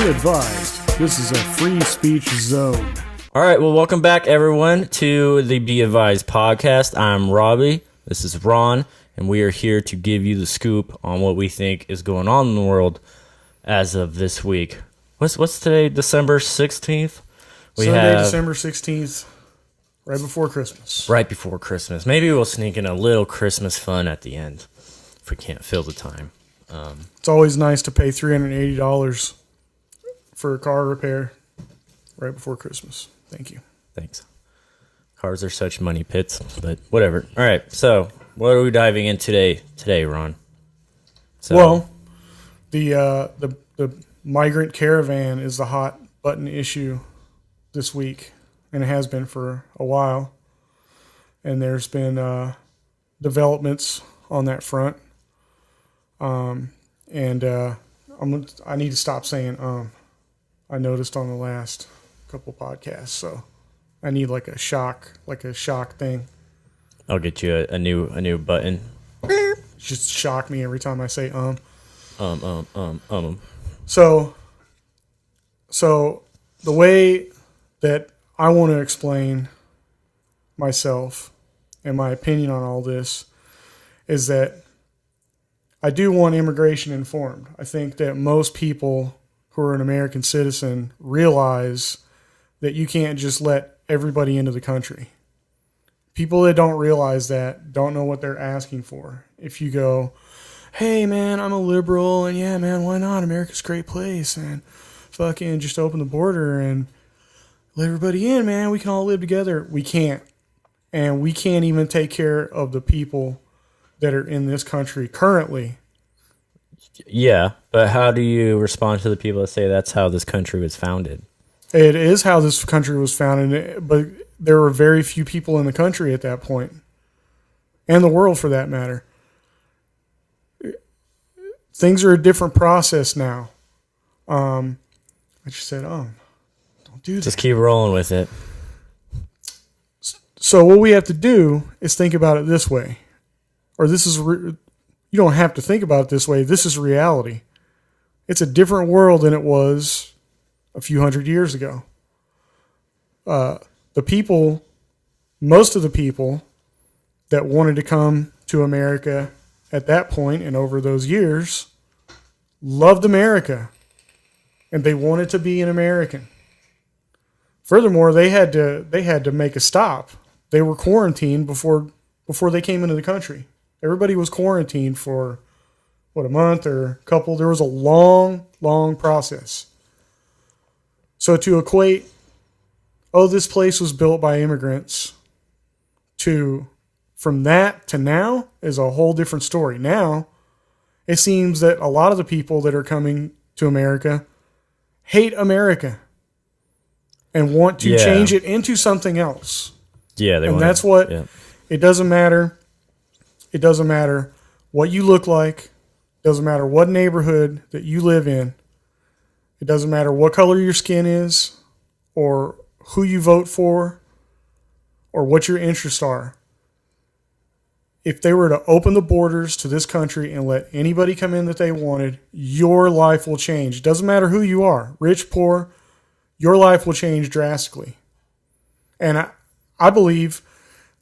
advised, this is a free speech zone. All right, well, welcome back, everyone, to the Be Advised podcast. I'm Robbie. This is Ron, and we are here to give you the scoop on what we think is going on in the world as of this week. What's today? December 16th? December 16th, right before Christmas. Right before Christmas. Maybe we'll sneak in a little Christmas fun at the end if we can't fill the time. It's always nice to pay $380 for a car repair right before Christmas. Thank you. Thanks. Cars are such money pits, but whatever. All right, so what are we diving in today, Ron? Well, the migrant caravan is the hot button issue this week, and it has been for a while. And there's been developments on that front. I need to stop saying I noticed on the last couple podcasts, so I need like a shock thing. I'll get you a new button. Just shock me every time I say So the way that I want to explain myself and my opinion on all this is that I do want immigration informed. I think that most people who are an American citizen realize that you can't just let everybody into the country. People that don't realize that don't know what they're asking for. If you go, hey man, I'm a liberal, and yeah man, why not? America's a great place, and fucking just open the border and let everybody in, man. We can all live together. We can't. And we can't even take care of the people that are in this country currently. Yeah, but how do you respond to the people that say that's how this country was founded? It is how this country was founded, but there were very few people in the country at that point, and the world for that matter. Things are a different process now. I just said, don't do that. Just keep rolling with it. So what we have to do is think about it this way. Or this is, you don't have to think about it this way. This is reality. It's a different world than it was a few hundred years ago. Most of the people that wanted to come to America at that point and over those years loved America, and they wanted to be an American. Furthermore, they had to make a stop. They were quarantined before they came into the country. Everybody was quarantined for, a month or a couple. There was a long, long process. So to equate, this place was built by immigrants, from that to now is a whole different story. Now, it seems that a lot of the people that are coming to America hate America and want to change it into something else. Yeah, that's what. Yeah. It doesn't matter. It doesn't matter what you look like. It doesn't matter what neighborhood that you live in. It doesn't matter what color your skin is, or who you vote for, or what your interests are. If they were to open the borders to this country and let anybody come in that they wanted, your life will change. It doesn't matter who you are, rich, poor, your life will change drastically. And I believe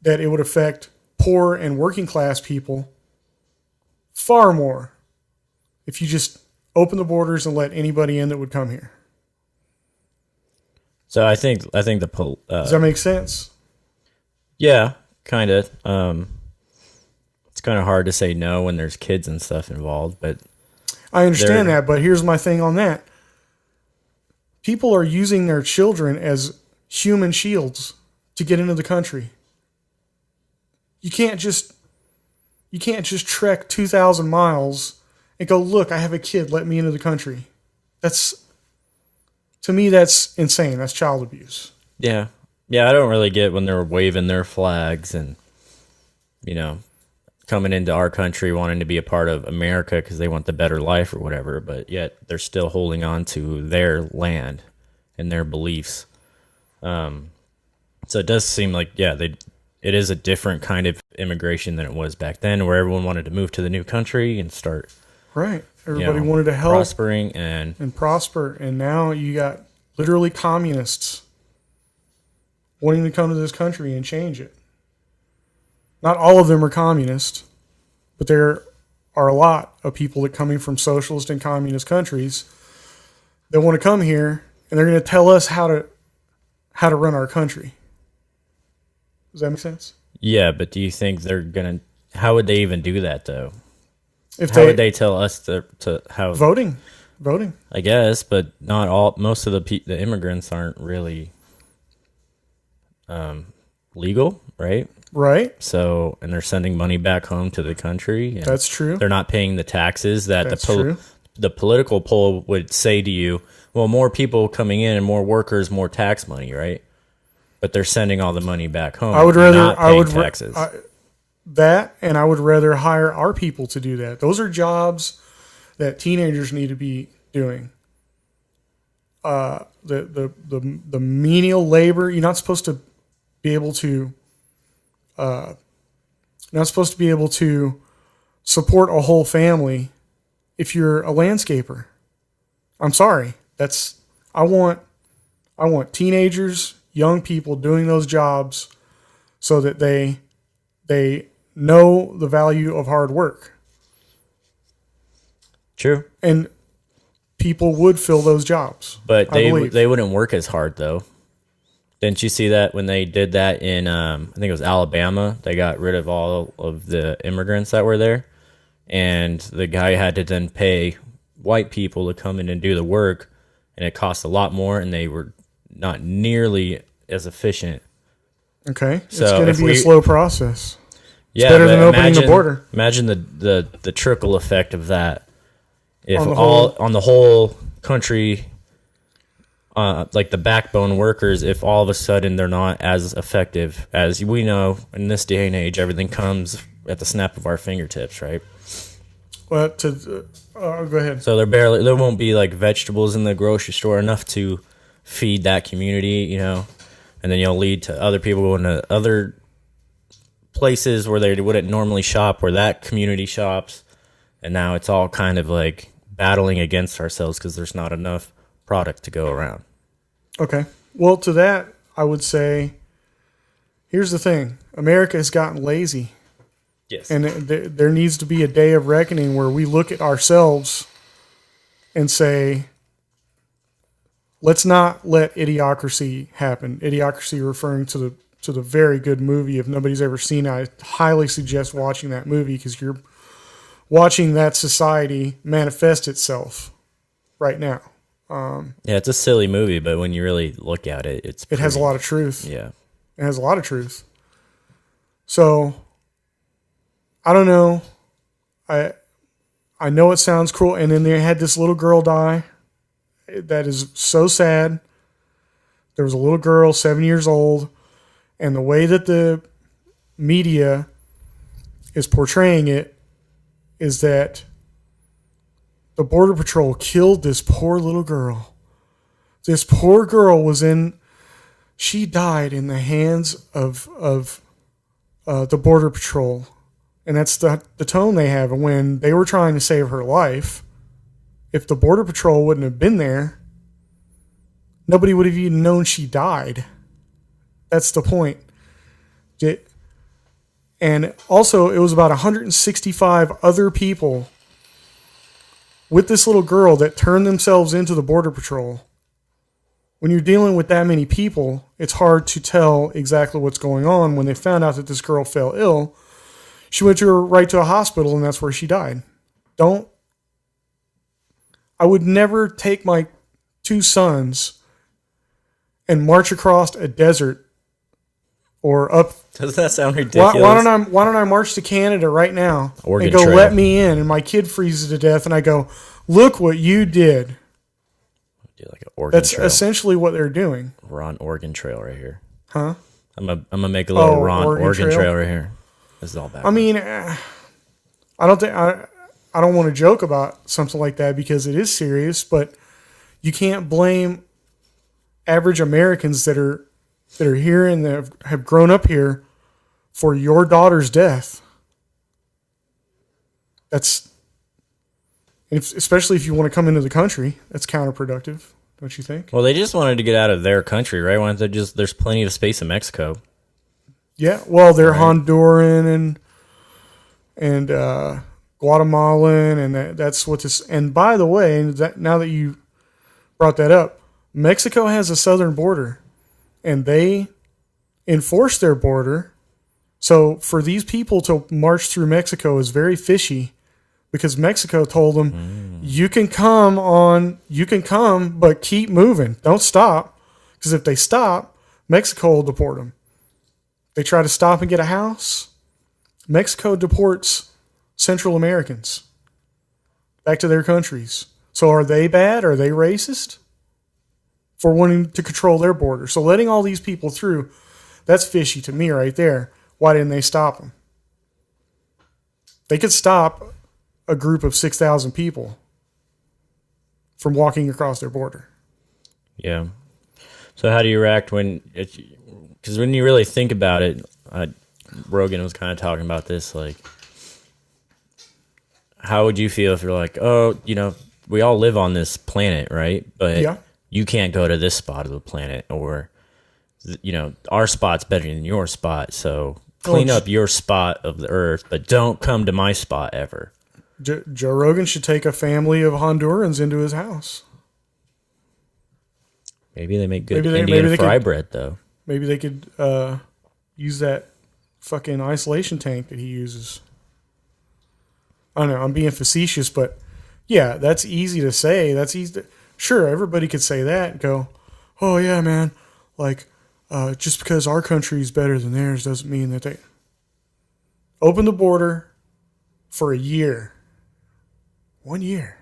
that it would affect poor and working class people far more if you just open the borders and let anybody in that would come here. So I think does that make sense? Yeah, kind of. It's kind of hard to say no when there's kids and stuff involved, but I understand that. But here's my thing on that: people are using their children as human shields to get into the country. You can't just trek 2,000 miles and go, look, I have a kid, let me into the country. To me, that's insane. That's child abuse. Yeah. Yeah, I don't really get when they're waving their flags and, coming into our country wanting to be a part of America because they want the better life or whatever, but yet they're still holding on to their land and their beliefs. So it does seem like, it is a different kind of immigration than it was back then, where everyone wanted to move to the new country and start Right. Everybody wanted to help. Prospering and prosper. And now you got literally communists wanting to come to this country and change it. Not all of them are communist, but there are a lot of people that coming from socialist and communist countries that want to come here, and they're going to tell us how to run our country. Does that make sense? Yeah, but do you think they're going to... How would they even do that, though? How would they tell us to how... Voting. I guess, but not all... Most of the immigrants aren't really legal, right? Right. So, and they're sending money back home to the country. That's true. They're not paying the taxes that true. The political poll would say to you, well, more people coming in and more workers, more tax money, right? But they're sending all the money back home. I would rather not paying taxes. That, and I would rather hire our people to do that. Those are jobs that teenagers need to be doing. The menial labor, you're not supposed to be able to support a whole family if you're a landscaper. I'm sorry. I want teenagers, young people doing those jobs so that they know the value of hard work. True. And people would fill those jobs. But they wouldn't work as hard, though. Didn't you see that when they did that in, I think it was Alabama? They got rid of all of the immigrants that were there. And the guy had to then pay white people to come in and do the work. And it cost a lot more, and they were not nearly as efficient. Okay. It's going to be a slow process. It's better than opening the border. Imagine the trickle effect of that. If on the whole country... like the backbone workers, if all of a sudden they're not as effective as we know in this day and age, everything comes at the snap of our fingertips, right? Well, go ahead. So there won't be like vegetables in the grocery store enough to feed that community, and then you'll lead to other people going to other places where they wouldn't normally shop, where that community shops, and now it's all kind of like battling against ourselves because there's not enough product to go around. Okay. Well, to that, I would say, here's the thing. America has gotten lazy. Yes. And there needs to be a day of reckoning where we look at ourselves and say, let's not let Idiocracy happen. Idiocracy referring to the very good movie. If nobody's ever seen it, I highly suggest watching that movie because you're watching that society manifest itself right now. Yeah, it's a silly movie, but when you really look at it, it has a lot of truth. Yeah. It has a lot of truth. So, I don't know. I know it sounds cruel, and then they had this little girl die. That is so sad. There was a little girl, 7 years old, and the way that the media is portraying it is that the Border Patrol killed this poor little girl. This poor girl she died in the hands of the Border Patrol. And that's the tone they have. And when they were trying to save her life, if the Border Patrol wouldn't have been there, nobody would have even known she died. That's the point. And also, it was about 165 other people with this little girl that turned themselves into the Border Patrol. When you're dealing with that many people, it's hard to tell exactly what's going on. When they found out that this girl fell ill, she went right to a hospital, and that's where she died. I would never take my two sons and march across a desert or up. Doesn't that sound ridiculous? Why don't I march to Canada right now Oregon and go Trail. let me in, and my kid freezes to death, and I go, look what you did. Like an Oregon That's Trail. essentially what they're doing. We're on Oregon Trail right here. Huh? I'm gonna make a little Oregon Trail Trail right here. This is all bad. I mean, I don't want to joke about something like that because it is serious, but you can't blame average Americans that are here and that have grown up here for your daughter's death. especially if you want to come into the country, that's counterproductive, don't you think? Well, they just wanted to get out of their country, right? Why don't they just? There's plenty of space in Mexico. Yeah, well, they're right. Honduran and Guatemalan, and that's what this. And by the way, now that you brought that up, Mexico has a southern border, and they enforce their border. So for these people to march through Mexico is very fishy, because Mexico told them, you can come, but keep moving. Don't stop, because if they stop, Mexico will deport them. They try to stop and get a house, Mexico deports Central Americans back to their countries. So are they bad? Are they racist for wanting to control their border? So letting all these people through, that's fishy to me right there. Why didn't they stop them? They could stop a group of 6,000 people from walking across their border. Yeah. So how do you react when it's... Because when you really think about it, Rogan was kind of talking about this, like, how would you feel if you're like, oh, we all live on this planet, right? But you can't go to this spot of the planet, or, our spot's better than your spot, so clean up your spot of the earth, but don't come to my spot ever. Joe Rogan should take a family of Hondurans into his house. Maybe they make good Indian fry bread, though. Maybe they could use that fucking isolation tank that he uses. I don't know. I'm being facetious, but yeah, that's easy to say. That's easy. Sure, everybody could say that and go, oh, yeah, man. Like, just because our country is better than theirs doesn't mean that they... Open the border for a year. 1 year.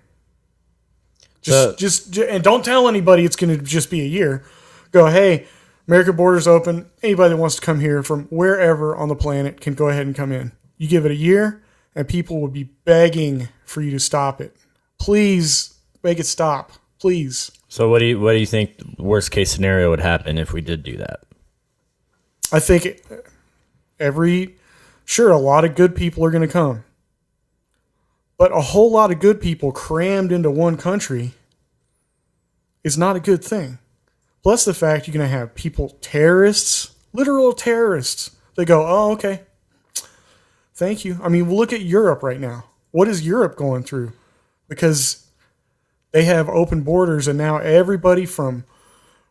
Just and don't tell anybody it's going to just be a year. Go, hey... American border's open. Anybody that wants to come here from wherever on the planet can go ahead and come in. You give it a year, and people would be begging for you to stop it. Please make it stop. Please. So what do you think the worst case scenario would happen if we did do that? I think a lot of good people are going to come. But a whole lot of good people crammed into one country is not a good thing. Plus the fact you're going to have people, terrorists, literal terrorists, they go, oh, okay, thank you. I mean, look at Europe right now. What is Europe going through? Because they have open borders, and now everybody from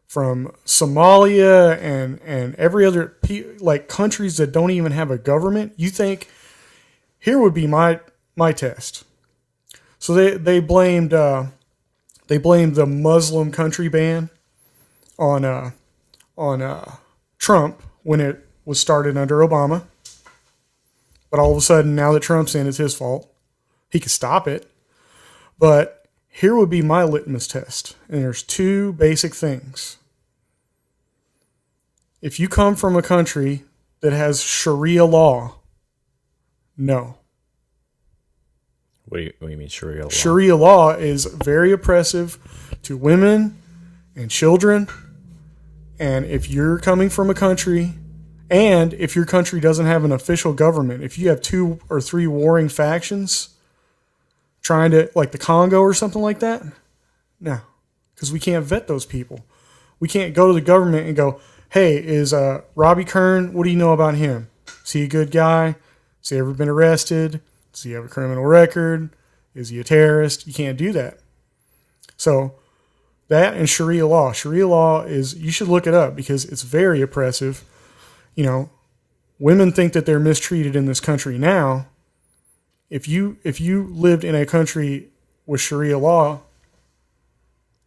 Somalia and every other, like countries that don't even have a government, you think, here would be my test. So they blamed the Muslim country ban on Trump when it was started under Obama. But all of a sudden, now that Trump's in, it's his fault. He could stop it. But here would be my litmus test. And there's two basic things. If you come from a country that has Sharia law, no. What do you mean Sharia law? Sharia law is very oppressive to women and children. And if you're coming from a country, and if your country doesn't have an official government, if you have 2 or 3 warring factions trying to, like the Congo or something like that, no. Because we can't vet those people. We can't go to the government and go, hey, is Robbie Kern, what do you know about him? Is he a good guy? Has he ever been arrested? Does he have a criminal record? Is he a terrorist? You can't do that. So... that and Sharia law. Sharia law is, you should look it up because it's very oppressive. Women think that they're mistreated in this country now. If you lived in a country with Sharia law,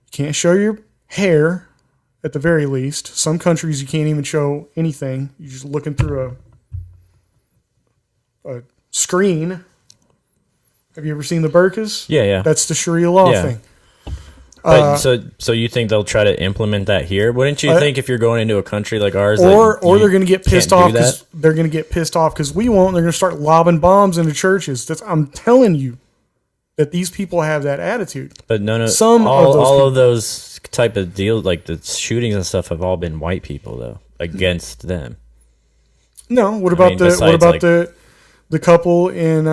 you can't show your hair at the very least. Some countries you can't even show anything. You're just looking through a screen. Have you ever seen the burqas? Yeah. That's the Sharia law thing. But, so you think they'll try to implement that here? Wouldn't you think if you're going into a country like ours, or they're going to get pissed off because we won't. They're going to start lobbing bombs into churches. I'm telling you that these people have that attitude. But all of those type of deals, like the shootings and stuff, have all been white people though against them. No, what about the couple in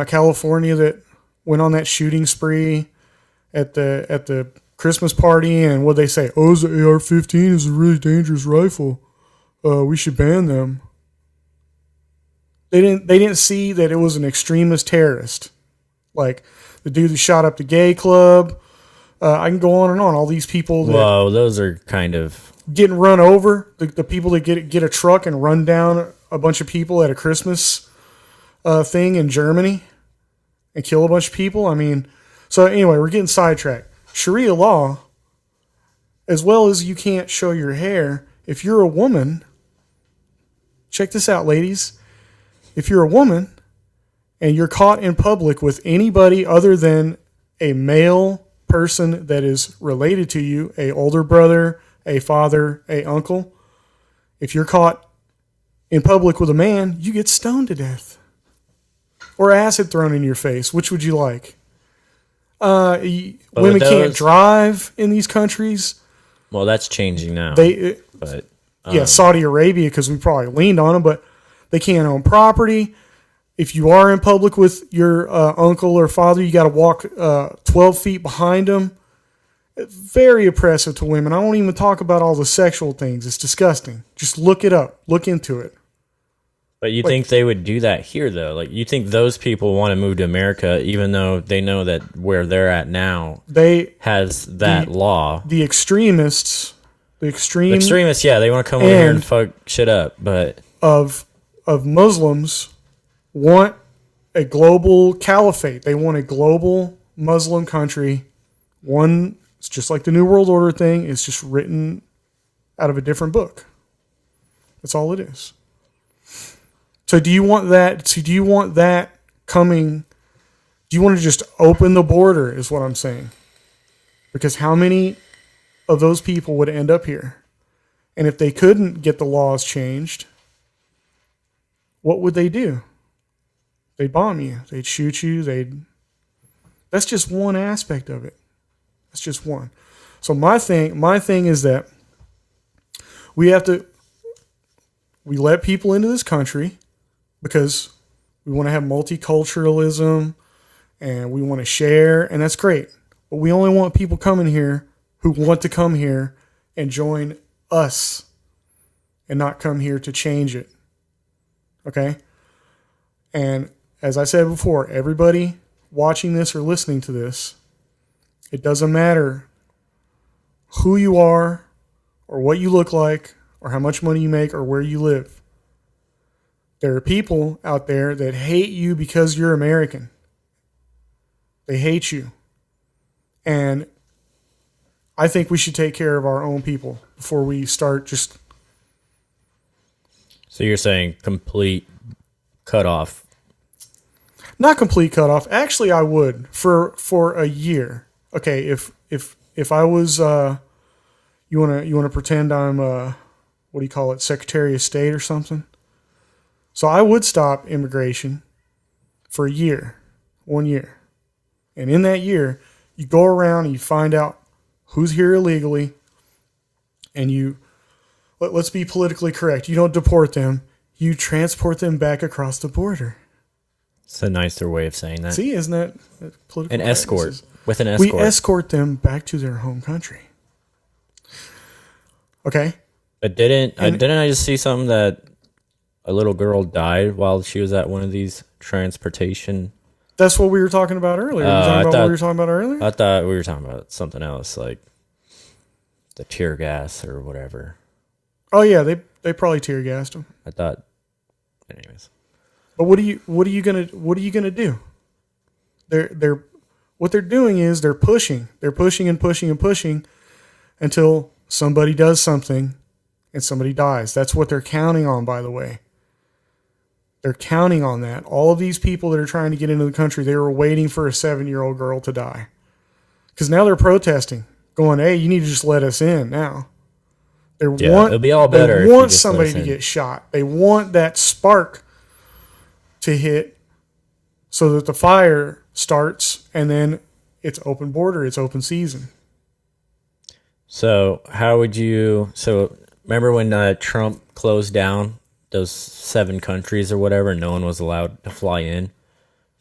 California that went on that shooting spree at the Christmas party, and what they say? Oh, the AR-15 is a really dangerous rifle. We should ban them. They didn't see that it was an extremist terrorist, like the dude that shot up the gay club. I can go on and on. All these people that those are kind of getting run over. The people that get a truck and run down a bunch of people at a Christmas thing in Germany and kill a bunch of people. I mean, so anyway, we're getting sidetracked. Sharia law, as well as you can't show your hair. If you're a woman, check this out, ladies. If you're a woman and you're caught in public with anybody other than a male person that is related to you, a older brother, a father, a uncle, if you're caught in public with a man, you get stoned to death or acid thrown in your face. Which would you like? Women can't drive in these countries. Well, that's changing now. Saudi Arabia, because we probably leaned on them, but they can't own property. If you are in public with your uncle or father, you got to walk 12 feet behind them. Very oppressive to women. I won't even talk about all the sexual things. It's disgusting. Just look it up. Look into it. But you think they would do that here, though? Like, you think those people want to move to America, even though they know that where they're at now has that law? The extremists, yeah, they want to come over here and fuck shit up. But of Muslims want a global caliphate. They want a global Muslim country. One, it's just like the New World Order thing. It's just written out of a different book. That's all it is. So do you want that? Do you want that coming? Do you want to just open the border is what I'm saying. Because how many of those people would end up here? And if they couldn't get the laws changed, what would they do? They'd bomb you. They'd shoot you. That's just one aspect of it. That's just one. So my thing is that we let people into this country because we want to have multiculturalism and we want to share, and that's great. But we only want people coming here who want to come here and join us and not come here to change it. Okay? And as I said before, everybody watching this or listening to this, it doesn't matter who you are or what you look like or how much money you make or where you live. There are people out there that hate you because you're American. They hate you. And I think we should take care of our own people before we start just... So you're saying complete cutoff? Not complete cutoff. Actually, I would for a year. Okay, if I was, you wanna pretend I'm what do you call it, Secretary of State or something? So I would stop immigration for a year, 1 year, and in that year, you go around and you find out who's here illegally, and let's be politically correct. You don't deport them. You transport them back across the border. It's a nicer way of saying that. See, isn't that political? An escort. With an escort. We escort them back to their home country. Okay? But didn't I just see something that a little girl died while she was at one of these transportation? That's what we were talking about earlier. What we were talking about earlier? I thought we were talking about something else, like the tear gas or whatever. Oh yeah, they probably tear gassed them. I thought, anyways. But what are you gonna do? What they're doing is they're pushing and pushing and pushing until somebody does something and somebody dies. That's what they're counting on, by the way. They're counting on that. All of these people that are trying to get into the country, they were waiting for a 7-year-old girl to die. Because now they're protesting, going, hey, you need to just let us in now. It'll be all better. They want somebody to get shot. They want that spark to hit so that the fire starts, and then it's open border, it's open season. So remember when Trump closed down those 7 countries or whatever, and no one was allowed to fly in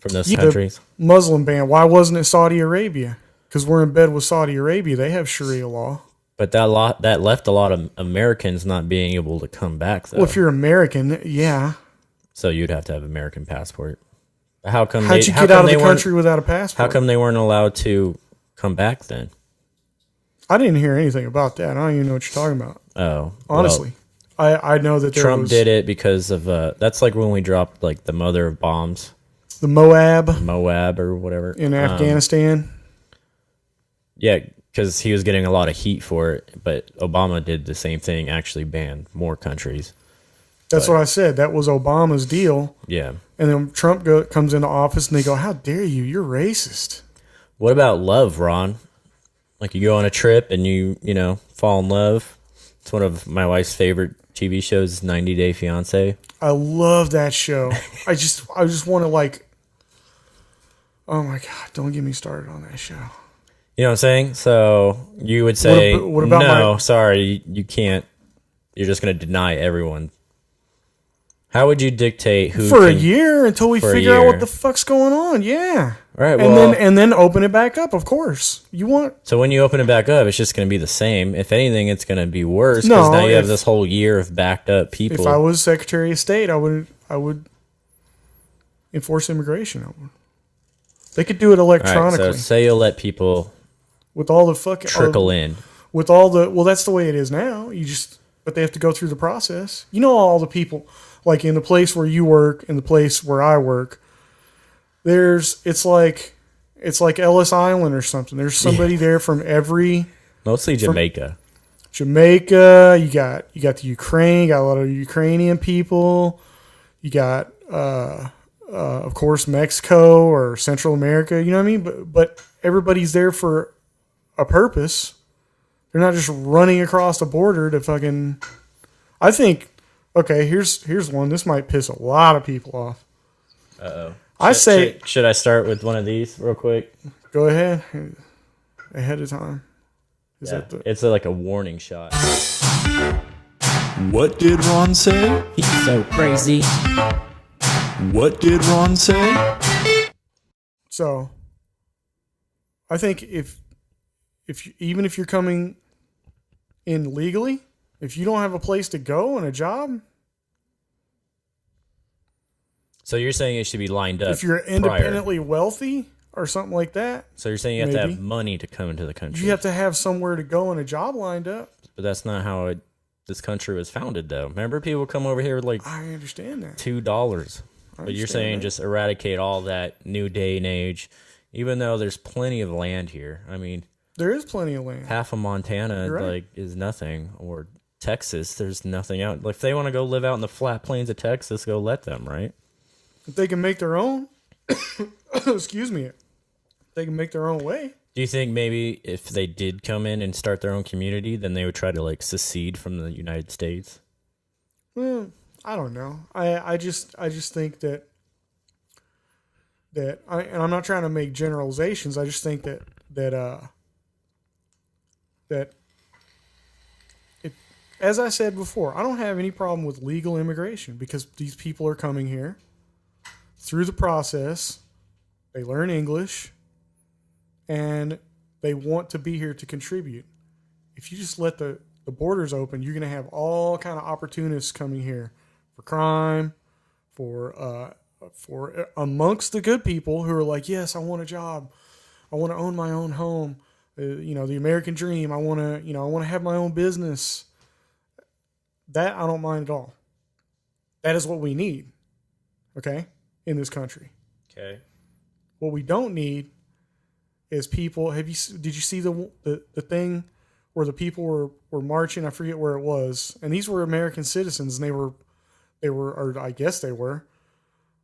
from those Yeah, countries. the Muslim ban. Why wasn't it Saudi Arabia? Because we're in bed with Saudi Arabia. They have Sharia law. But that left a lot of Americans not being able to come back, though. Well, if you're American, yeah. So you'd have to have an American passport. How come? How'd you get out of the country without a passport? How come they weren't allowed to come back then? I didn't hear anything about that. I don't even know what you're talking about. Oh, honestly, I know that Trump did it because of that's like when we dropped like the mother of bombs, the Moab or whatever in Afghanistan. Yeah, because he was getting a lot of heat for it, but Obama did the same thing. Actually, banned more countries. That's what I said. That was Obama's deal. Yeah. And then Trump comes into office and they go, "How dare you? You're racist." What about love, Ron? Like you go on a trip and you fall in love. It's one of my wife's favorite TV shows, 90 Day Fiancé. I love that show. I just want to like, oh my God, don't get me started on that show. You know what I'm saying? So you would say, what about no, sorry, you can't. You're just going to deny everyone. How would you dictate who for a year until we figure out what the fuck's going on? Yeah. All right. And then open it back up. Of course, So when you open it back up, it's just going to be the same. If anything, it's going to be worse because now you have this whole year of backed up people. If I was Secretary of State, I would enforce immigration. They could do it electronically. All right, so say you'll let people with all the fucking trickle in. With all the that's the way it is now. But they have to go through the process. You know, all the people. Like in the place where you work, in the place where I work, it's like Ellis Island or something. There's somebody there from mostly Jamaica. Jamaica, you got the Ukraine, you got a lot of Ukrainian people. You got of course Mexico or Central America, you know what I mean? But everybody's there for a purpose. They're not just running across the border to fucking I think okay, here's one. This might piss a lot of people off. Uh-oh. Should I start with one of these real quick? Go ahead. Ahead of time. It's like a warning shot. What did Ron say? He's so crazy. What did Ron say? So, I think even if you're coming in legally, if you don't have a place to go and a job. So you're saying it should be lined up. If you're independently wealthy or something like that. So you're saying you have to have money to come into the country. You have to have somewhere to go and a job lined up. But that's not how this country was founded, though. Remember, people come over here with like I understand that $2. But you're saying just eradicate all that new day and age, even though there's plenty of land here. I mean, there is plenty of land. Half of Montana is nothing, or Texas, there's nothing out. Like if they want to go live out in the flat plains of Texas, go let them, right? If they can make their own, excuse me, they can make their own way. Do you think maybe if they did come in and start their own community, then they would try to like secede from the United States? Well, I don't know. I just think that and I'm not trying to make generalizations. I just think that as I said before, I don't have any problem with legal immigration because these people are coming here through the process. They learn English and they want to be here to contribute. If you just let the borders open, you're going to have all kind of opportunists coming here for crime, for amongst the good people who are like, yes, I want a job. I want to own my own home. The American dream. I want to have my own business. That I don't mind at all. That is what we need, okay, in this country. Okay. What we don't need is people. Did you see the thing where the people were marching? I forget where it was, and these were American citizens, and they were, or I guess they were,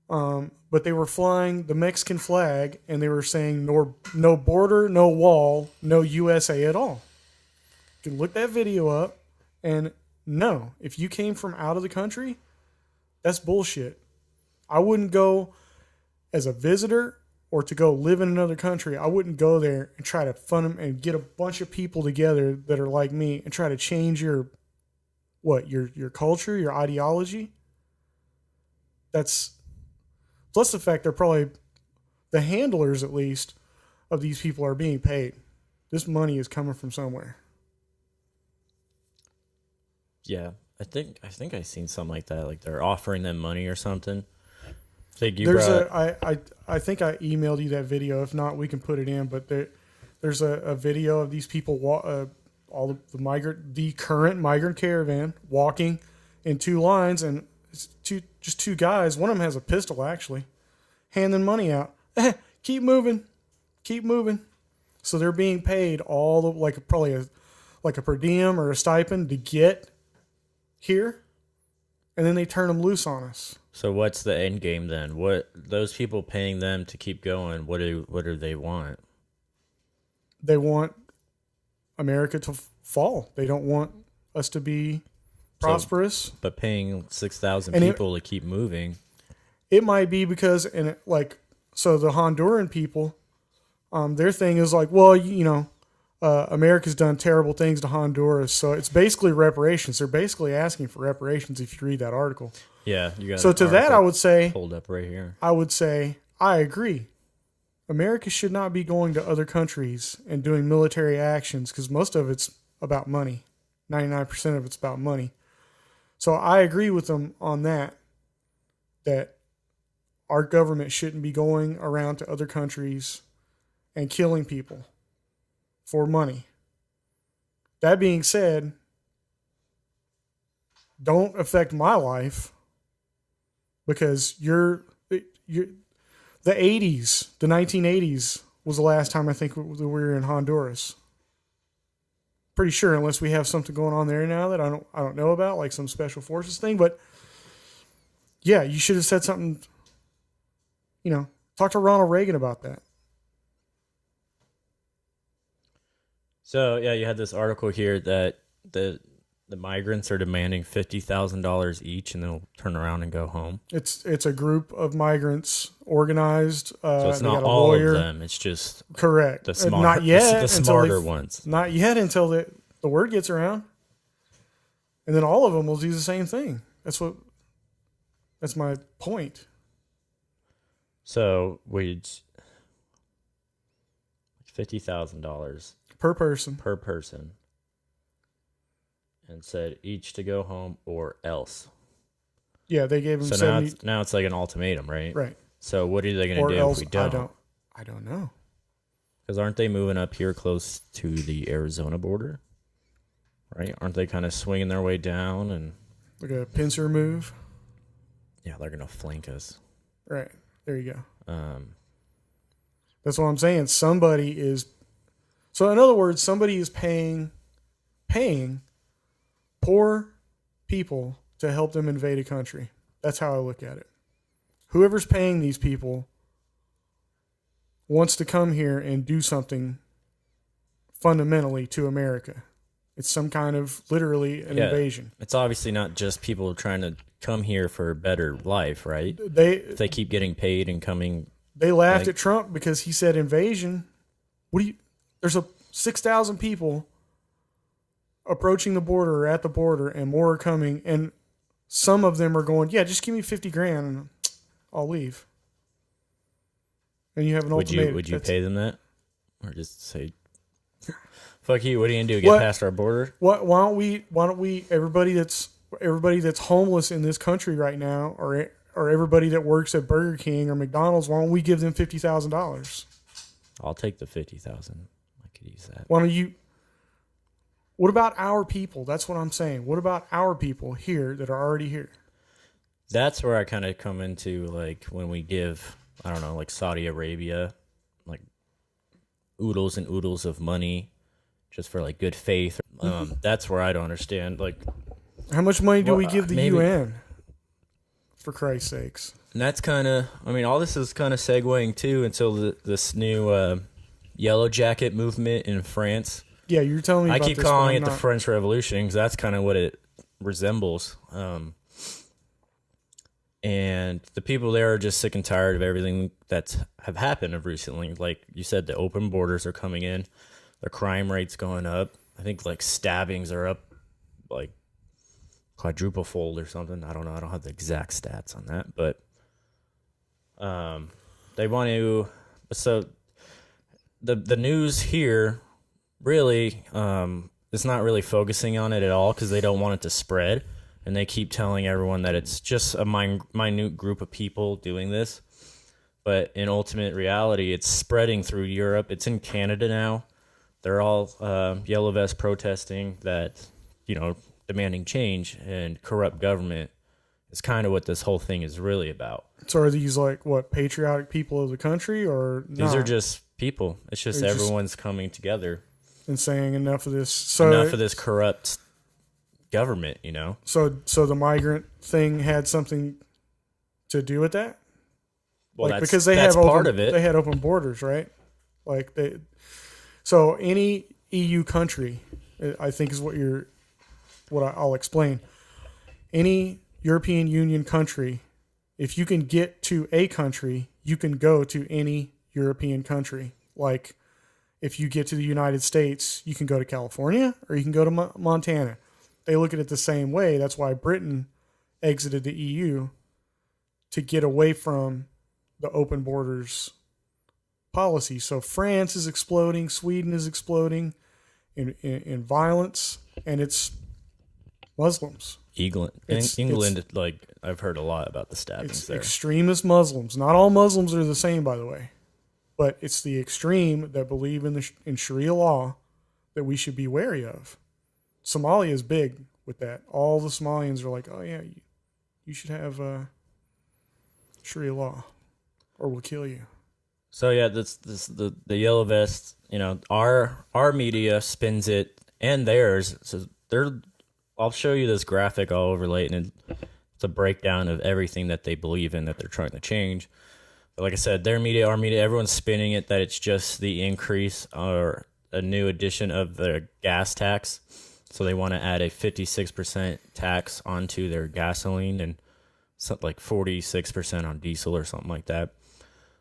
but they were flying the Mexican flag, and they were saying no border, no wall, no USA at all. You can look that video up, and no, if you came from out of the country, that's bullshit. I wouldn't go as a visitor or to go live in another country. I wouldn't go there and try to fund them and get a bunch of people together that are like me and try to change your culture, your ideology. Plus the fact they're probably the handlers, at least, of these people are being paid. This money is coming from somewhere. Yeah, I think I seen something like that. Like they're offering them money or something. Like I think I emailed you that video. If not, we can put it in. But there's a video of these people, all the current migrant caravan walking in two lines, and it's two guys. One of them has a pistol, actually, handing money out. Keep moving. So they're being paid probably a per diem or a stipend to get here, and then they turn them loose on us. So what's the end game then? What those people paying them to keep going? What do they want? They want America to fall. They don't want us to be prosperous. But paying 6,000 people to keep moving. It might be because the Honduran people, their thing is like, well, America's done terrible things to Honduras, so it's basically reparations. They're basically asking for reparations if you read that article. Yeah, you got. So to that, I would say, pulled up right here. I would say I agree. America should not be going to other countries and doing military actions because most of it's about money. 99% of it's about money. So I agree with them on that our government shouldn't be going around to other countries and killing people for money. That being said, don't affect my life because the 80s, the 1980s was the last time I think we were in Honduras. Pretty sure, unless we have something going on there now that I don't know about, like some special forces thing. But yeah, you should have said something. Talk to Ronald Reagan about that. So yeah, you had this article here that the migrants are demanding $50,000 each, and they'll turn around and go home. It's a group of migrants organized. So it's not all of them. It's just correct. The smart, not yet. the smarter ones. Not yet until the word gets around, and then all of them will do the same thing. That's my point. So $50,000 per person, and said each to go home or else. Yeah, they gave them. So 70, now it's like an ultimatum, right? Right. So what are they going to do if we don't? I don't know. Because aren't they moving up here close to the Arizona border? Right? Aren't they kind of swinging their way down and like a pincer move? Yeah, they're going to flank us. Right. There you go. That's what I'm saying. So in other words, somebody is paying poor people to help them invade a country. That's how I look at it. Whoever's paying these people wants to come here and do something fundamentally to America. It's some kind of literally an invasion. It's obviously not just people trying to come here for a better life, right? If they keep getting paid and coming. They laughed at Trump because he said invasion. There's 6,000 people approaching the border or at the border, and more are coming, and some of them are going, yeah, just give me $50,000 and I'll leave. And you have an ultimatum. Would you pay them that? Or just say, fuck you, what are you going to do, get past our border? Why don't we everybody that's homeless in this country right now, or everybody that works at Burger King or McDonald's, why don't we give them $50,000? I'll take the $50,000. I could use that. What about our people? That's what I'm saying. What about our people here that are already here? That's where I kind of come into, like, when we give, I don't know, like Saudi Arabia, like oodles and oodles of money just for like good faith. That's where I don't understand. Like, how much money do we give the UN? For Christ's sakes. And that's kind of, all this is kind of segueing too until this new Yellow Jacket movement in France. Yeah, you're telling me I about keep this, calling it the French Revolution because that's kind of what it resembles. And the people there are just sick and tired of everything that's have happened of recently. Like you said, the open borders are coming in. The crime rate's going up. I think like stabbings are up like quadruple fold or something. I don't know. I don't have the exact stats on that, but they want to So the news here really is not really focusing on it at all because they don't want it to spread, and they keep telling everyone that it's just a minute group of people doing this. But in ultimate reality, it's spreading through Europe. It's in Canada now. They're all yellow vest protesting that, demanding change and corrupt government is kind of what this whole thing is really about. So are these patriotic people of the country or not? These are just people. It's just They're everyone's coming together and saying enough of this. enough of this corrupt government, So the migrant thing had something to do with that? Well, because they that's have part open, of it. They had open borders, right? So any EU country, I think is I'll explain. Any European Union country, if you can get to a country, you can go to any European country. Like if you get to the United States, you can go to California or you can go to Montana. They look at it the same way. That's why Britain exited the EU to get away from the open borders policy. So France is exploding, Sweden is exploding in violence, and it's Muslims. England, I've heard a lot about the stabbings It's there. extremist Muslims. Not all Muslims are the same, by the way, but it's the extreme that believe in Sharia law that we should be wary of. Somalia is big with that. All the Somalians are like, oh yeah, you should have Sharia law, or we'll kill you. So yeah, the yellow vests. Our media spins it and theirs. So I'll show you this graphic I'll overlay, and it's a breakdown of everything that they believe in that they're trying to change. But like I said, their media, our media, everyone's spinning it that it's just the increase or a new addition of the gas tax. So they want to add a 56% tax onto their gasoline and something like 46% on diesel or something like that.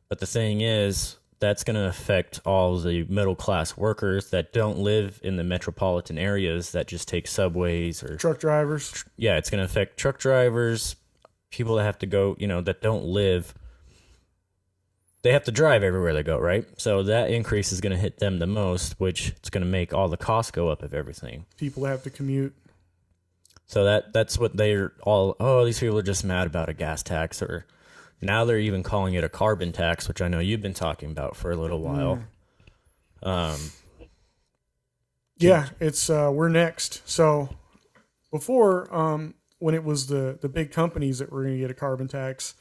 But the thing is, that's going to affect all the middle class workers that don't live in the metropolitan areas that just take subways or Truck drivers. Yeah, it's going to affect truck drivers, people that have to go, that don't live. They have to drive everywhere they go, right? So that increase is going to hit them the most, which it's going to make all the costs go up of everything. People have to commute. So that's what they're all, these people are just mad about a gas tax, or now they're even calling it a carbon tax, which I know you've been talking about for a little while. Yeah, it's we're next. So before, when it was the big companies that were going to get a carbon tax,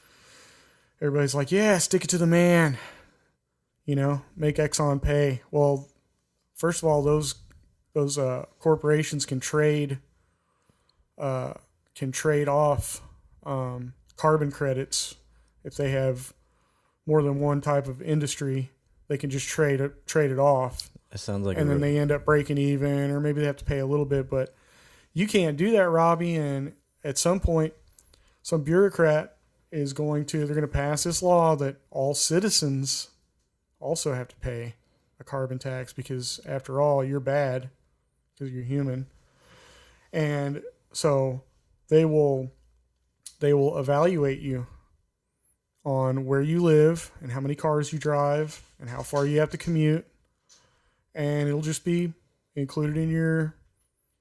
everybody's like, yeah, stick it to the man, make Exxon pay. Well, first of all, those corporations can trade off carbon credits. If they have more than one type of industry, they can just trade it off. It sounds like, and then they end up breaking even, or maybe they have to pay a little bit. But you can't do that, Robbie. And at some point, some bureaucrat they're going to pass this law that all citizens also have to pay a carbon tax, because after all, you're bad because you're human. And so they will evaluate you on where you live and how many cars you drive and how far you have to commute. And it'll just be included in your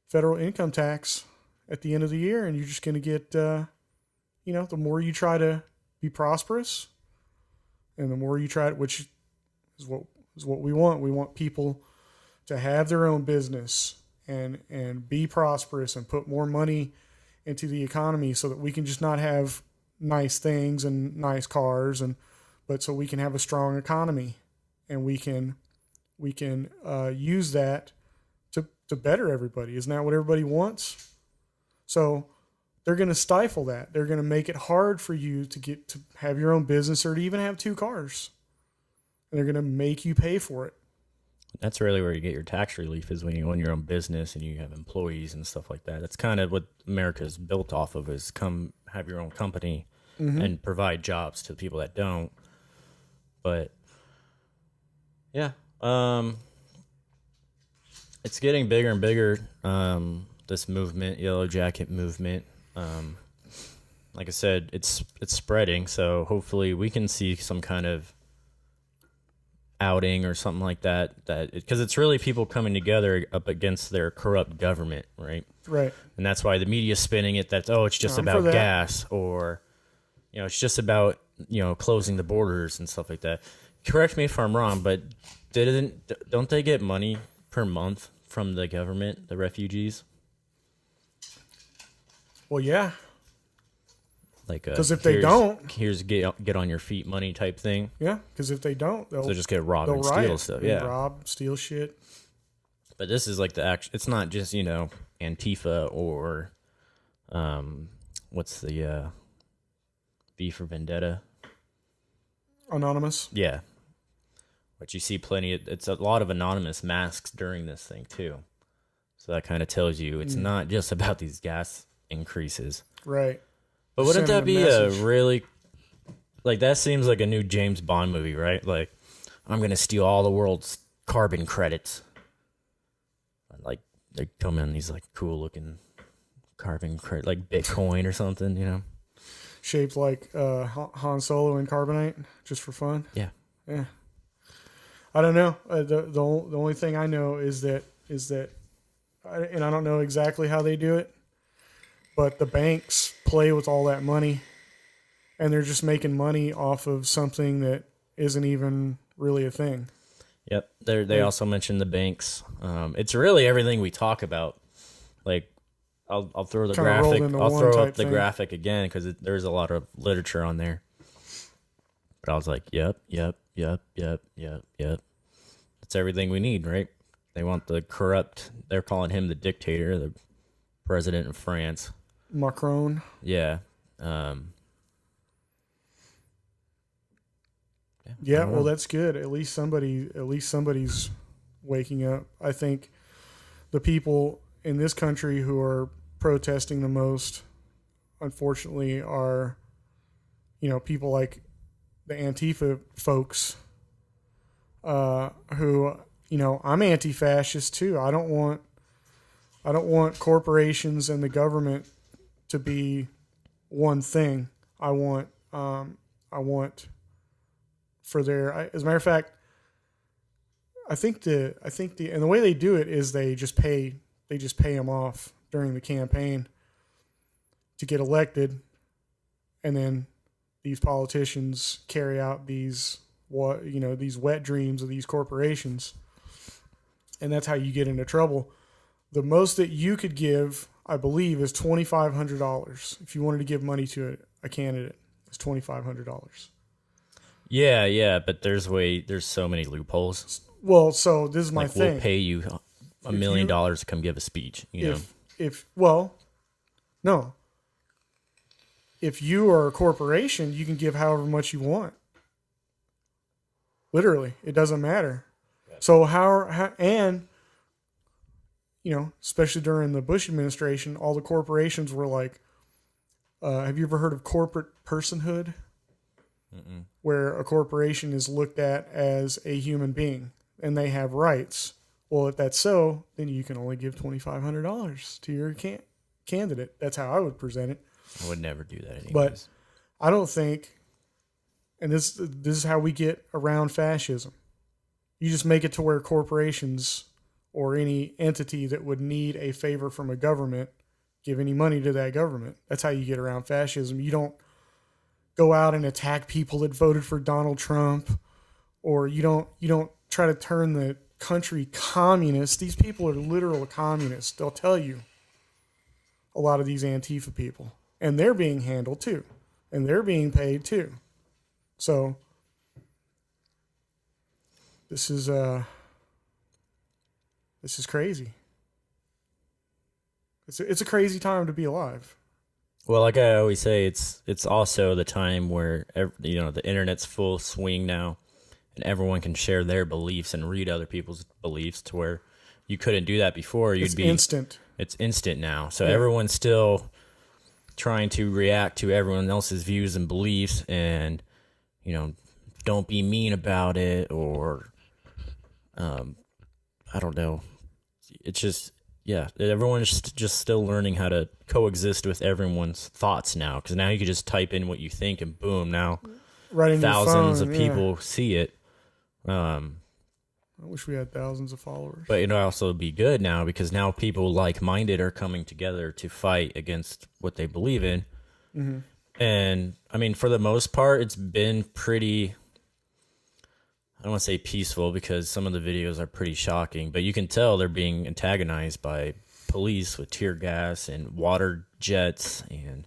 federal income tax at the end of the year. And you're just going to get, the more you try to be prosperous and the more you try, which is what we want. We want people to have their own business and be prosperous and put more money into the economy so that we can just not have nice things and nice cars, but so we can have a strong economy, and we can use that to better everybody. Isn't that what everybody wants? So they're going to stifle that. They're going to make it hard for you to get to have your own business or to even have two cars, and they're going to make you pay for it. That's really where you get your tax relief, is when you own your own business and you have employees and stuff like that. That's kind of what America is built off of, is come have your own company and provide jobs to the people that don't. But yeah, it's getting bigger and bigger. This movement, Yellow Jacket movement. Like I said, it's spreading. So hopefully we can see some kind of outing or something like that. Because it's really people coming together up against their corrupt government, right? Right. And that's why the media's spinning it. It's just I'm for about that. gas, or it's just about closing the borders and stuff like that. Correct me if I'm wrong, but don't they get money per month from the government, the refugees? Well, yeah. Like, 'Cause if they don't- here's get on your feet money type thing. Yeah, because if they don't, they'll just get robbed they'll and riot steal stuff. and Yeah, rob, steal shit. but this is like the action. It's not just Antifa or what's the V for Vendetta? Anonymous. Yeah, but you see plenty. It's a lot of anonymous masks during this thing too. So that kind of tells you it's not just about these gas increases. Right. But wouldn't that Sending be a a message. really, like, that seems like a new James Bond movie, right? Like, I'm going to steal all the world's carbon credits. Like, they come in these, like, cool looking carbon credit, like Bitcoin or something, Shaped like Han Solo in carbonite, just for fun. Yeah. Yeah. I don't know. The only thing I know is that, and I don't know exactly how they do it, but the banks play with all that money, and they're just making money off of something that isn't even really a thing. Yep. They also mentioned the banks. It's really everything we talk about. Like, I'll throw the Kinda rolled graphic. into I'll one throw type up the thing. graphic again because there's a lot of literature on there. But I was like, yep. It's everything we need, right? They want the corrupt. They're calling him the dictator, the president of France. Macron. Yeah. Yeah, well, that's good. At least somebody's waking up. I think the people in this country who are protesting the most, unfortunately, are people like the Antifa folks. Who I'm anti-fascist too. I don't want corporations and the government to be one thing. I want for their. As a matter of fact, I think the and the way they do it is they just pay them off during the campaign to get elected, and then these politicians carry out these wet dreams of these corporations, and that's how you get into trouble. The most that you could give, I believe, is $2,500. If you wanted to give money to a candidate, it's $2,500. Yeah, but there's so many loopholes. Well, so this is my Like, thing. we'll pay you $1 million to come give a speech. No. If you are a corporation, you can give however much you want. Literally, it doesn't matter. So especially during the Bush administration, all the corporations were like, have you ever heard of corporate personhood? Mm-mm. Where a corporation is looked at as a human being and they have rights. Well, if that's so, then you can only give $2,500 to your candidate. That's how I would present it. I would never do that anyways. But I don't think, and this is how we get around fascism. You just make it to where corporations or any entity that would need a favor from a government give any money to that government. That's how you get around fascism. You don't go out and attack people that voted for Donald Trump, or you don't try to turn the country communist. These people are literal communists. They'll tell you, a lot of these Antifa people, and they're being handled too, and they're being paid too. So this is crazy. It's a crazy time to be alive. Well, like I always say, it's also the time where the internet's full swing now, and everyone can share their beliefs and read other people's beliefs. To where you couldn't do that before. It's instant. It's instant now. So Yeah. everyone's still trying to react to everyone else's views and beliefs, and don't be mean about it, or I don't know. It's just. Yeah, everyone's just still learning how to coexist with everyone's thoughts now. Because now you can just type in what you think, and boom, now Right in your thousands phone, of people see it. I wish we had thousands of followers. But it'll also be good now because now people like-minded are coming together to fight against what they believe in. Mm-hmm. And, I mean, for the most part, it's been pretty, I don't want to say peaceful because some of the videos are pretty shocking, but you can tell they're being antagonized by police with tear gas and water jets. And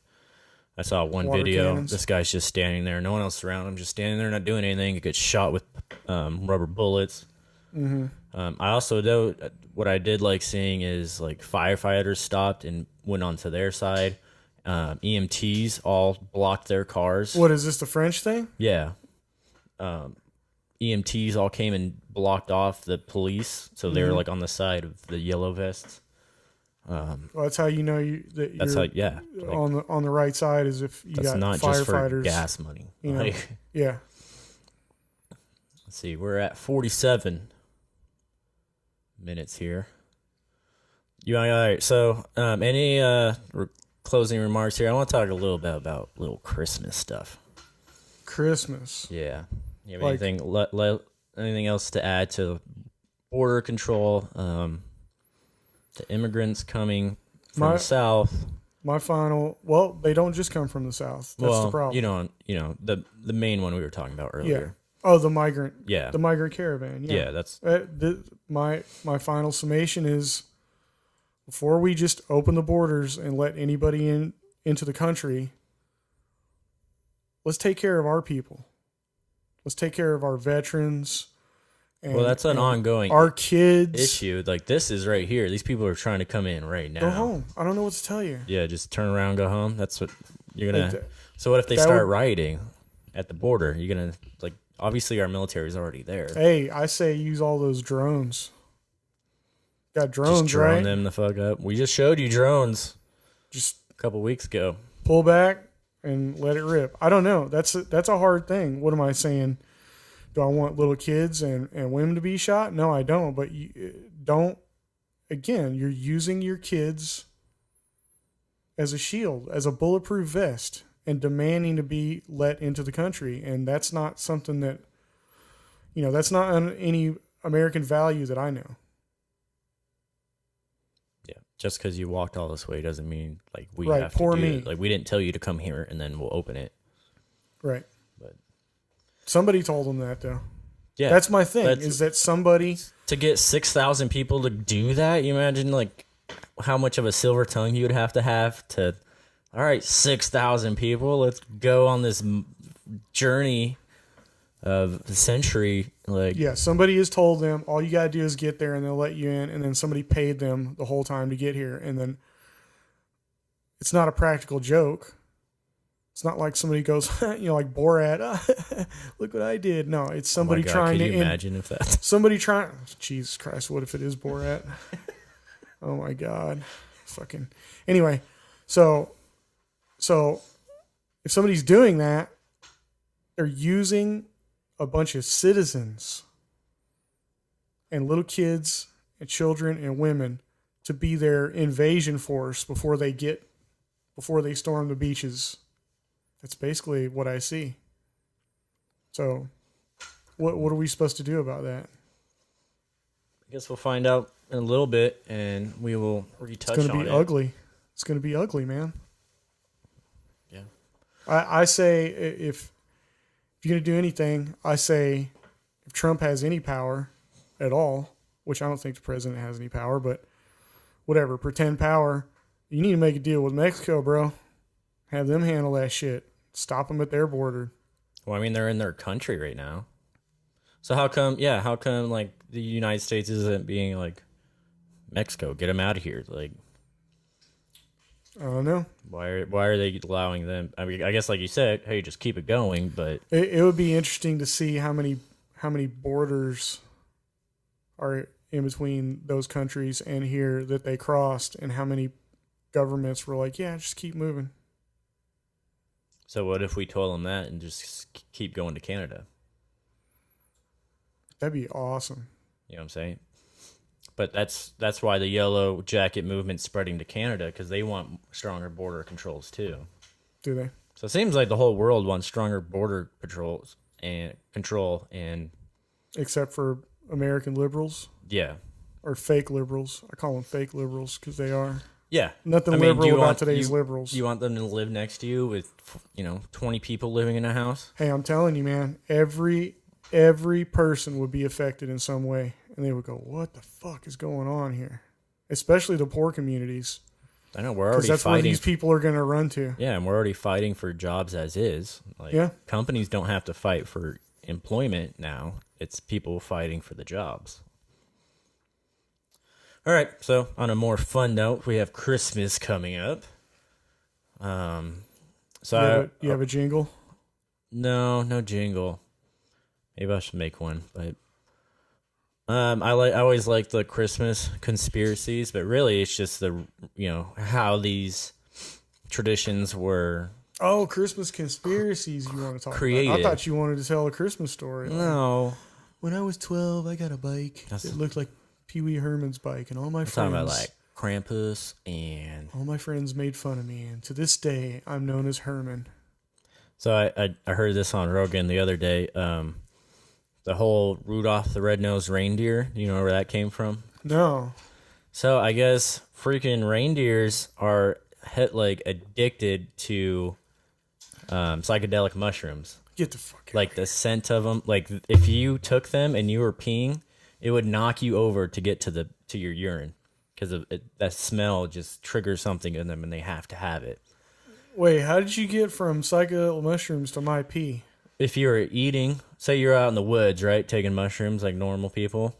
I saw one Water video. cannons. This guy's just standing there. No one else around him, just standing there, not doing anything. He gets shot with rubber bullets. Mm-hmm. I also know what I did like seeing is like firefighters stopped and went onto their side. EMTs all blocked their cars. What is this, the French thing? Yeah. EMTs all came and blocked off the police, so they were like on the side of the yellow vests. Well, that's how you know that That's you're how, yeah. Like, on the right side is if you that's got not just for firefighters. gas money. You know, Like, yeah. let's see, we're at 47 minutes here. All right, so any closing remarks here? I want to talk a little bit about little Christmas stuff. Christmas. Yeah. You have Like- anything else to add to border control, to immigrants coming from the South? My final. Well, they don't just come from the South. That's the problem. You know the main one we were talking about yeah. earlier. Oh, the migrant. Yeah. The migrant caravan. Yeah. Yeah, that's My final summation is before we just open the borders and let anybody into the country, let's take care of our people. Let's take care of our veterans. And, well, that's an ongoing our kids. issue. Like this is right here. These people are trying to come in right now. Go home. I don't know what to tell you. Yeah, just turn around, go home. That's what you're gonna. Like, So what if they that start would- rioting at the border? You're gonna like obviously our military is already there. Hey, I say use all those drones. Got drones, Just drone right? them the fuck up. We just showed you drones Just a couple weeks ago. pull back and let it rip. I don't know. That's a hard thing. What am I saying? Do I want little kids and women to be shot? No, I don't. But you don't. Again, you're using your kids as a shield, as a bulletproof vest, and demanding to be let into the country. And that's not something that, that's not any American value that I know. Yeah, just because you walked all this way doesn't mean like we Right, have to poor do me. it. Like we didn't tell you to come here and then we'll open it. Right. But Somebody told them that, though. yeah, That's my thing, That's- is that somebody... to get 6,000 people to do that. You imagine like how much of a silver tongue you would have to. All right, 6,000 people. Let's go on this journey of the century. Like Yeah, somebody has told them, all you got to do is get there and they'll let you in, and then somebody paid them the whole time to get here. And then it's not a practical joke. It's not like somebody goes, like Borat, look what I did. No, it's somebody oh my God, trying can to... you imagine if that? Somebody trying... Jesus Christ, what if it is Borat? Oh my God. Fucking... Anyway, so if somebody's doing that, they're using a bunch of citizens and little kids and children and women to be their invasion force before they storm the beaches. That's basically what I see. So what are we supposed to do about that? I guess we'll find out in a little bit, and we will retouch It's on going to be it. ugly. It's going to be ugly, man. Yeah. I say if you're going to do anything, I say if Trump has any power at all, which I don't think the president has any power, but whatever, pretend power, you need to make a deal with Mexico, bro. Have them handle that shit. Stop them at their border. Well, I mean, they're in their country right now. So how come like the United States isn't being like Mexico? Get them out of here. Like, I don't know. why are they allowing them? I mean, I guess like you said, hey, just keep it going. But It would be interesting to see how many borders are in between those countries and here that they crossed, and how many governments were like, yeah, just keep moving. so what if we told them that and just keep going to Canada? That'd be awesome. You know what I'm saying? But that's why the yellow jacket movement's spreading to Canada, because they want stronger border controls too. Do they? So it seems like the whole world wants stronger border patrols and control, and except for American liberals Yeah. or fake liberals. I call them fake liberals because they are. Yeah. Nothing I mean, liberal about today's liberals. Do you want them to live next to you with, 20 people living in a house? Hey, I'm telling you, man, every person would be affected in some way, and they would go, "What the fuck is going on here?" Especially the poor communities, I know we're because already that's where fighting. these people are going to run to. Yeah, and we're already fighting for jobs as is. Like, Yeah. companies don't have to fight for employment now. It's people fighting for the jobs. All right, so on a more fun note, we have Christmas coming up. You have a jingle? No jingle. Maybe I should make one, but I always like the Christmas conspiracies, but really it's just how these traditions were Oh, Christmas conspiracies you want to talk created. about. I thought you wanted to tell a Christmas story. No, When I was 12, I got a bike. It looked like Pee Wee Herman's bike, and all my I'm talking friends, about like Krampus and. all my friends made fun of me, and to this day, I'm known as Herman. So I heard this on Rogan the other day. The whole Rudolph the Red-Nosed Reindeer. You know where that came from? No. So I guess freaking reindeers are addicted to psychedelic mushrooms. Get the fuck out. Like the scent of them. Like if you took them and you were peeing, it would knock you over to get to your urine because of that smell just triggers something in them and they have to have it. Wait, how did you get from psychedelic mushrooms to my pee? If you were eating, say you're out in the woods, right, taking mushrooms like normal people,